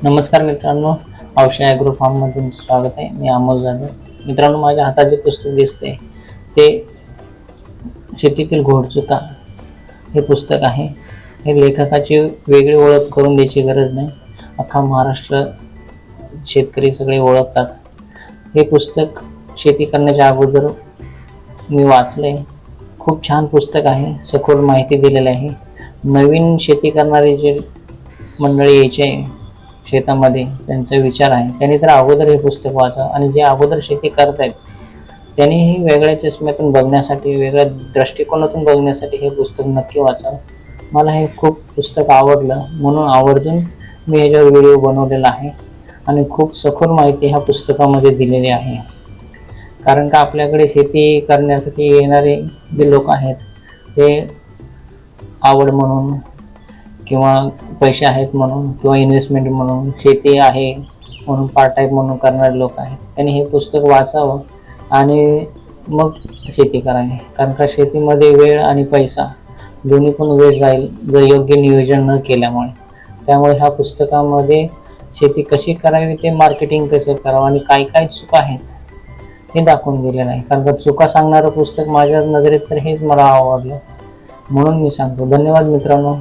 नमस्कार मित्रांनो, औषध ॲग्रो फार्ममध्ये तुमचं स्वागत आहे. मी अमोल जाधव. मित्रांनो, माझ्या हातात जे पुस्तक दिसते ते शेतीतील घोडचुका हे पुस्तक आहे. हे लेखकाची वेगळी ओळख करून द्यायची गरज नाही, अख्खा महाराष्ट्र शेतकरी सगळे ओळखतात. हे पुस्तक शेती करण्याच्या अगोदर मी वाचले. खूप छान पुस्तक आहे, सखोल माहिती दिलेली आहे. नवीन शेती करणारे जे मंडळी यायचे शेतामध्ये, त्यांचा विचार आहे त्यांनी तर अगोदर हे पुस्तक वाचा, आणि जे अगोदर शेती करत आहेत त्यांनीही वेगळ्या चष्म्यातून बघण्यासाठी, वेगळ्या दृष्टिकोनातून बघण्यासाठी हे पुस्तक नक्की वाचावं. मला हे खूप पुस्तक आवडलं, म्हणून आवर्जून मी ह्याच्यावर व्हिडिओ बनवलेला आहे आणि खूप सखोल माहिती ह्या पुस्तकामध्ये दिलेली आहे. कारण का आपल्याकडे शेती करण्यासाठी येणारे जे लोक आहेत ते आवड म्हणून किंवा पैसे आहेत म्हणून किंवा इन्व्हेस्टमेंट म्हणून, शेती आहे म्हणून पार्ट टाईम म्हणून करणारे लोक आहेत, त्यांनी हे पुस्तक वाचावं आणि मग शेती करावी. कारण का शेतीमध्ये वेळ आणि पैसा दोन्ही पण वेळ जाईल जर योग्य नियोजन न केल्यामुळे. त्यामुळे ह्या पुस्तकामध्ये शेती कशी करावी, ते मार्केटिंग कसं करावं आणि काय काय चुका आहेत हे दाखवून दिलेलं आहे. कारण का चुका सांगणारं पुस्तक माझ्या नजरेत तर हेच मला आवडलं, म्हणून मी सांगतो. धन्यवाद मित्रांनो.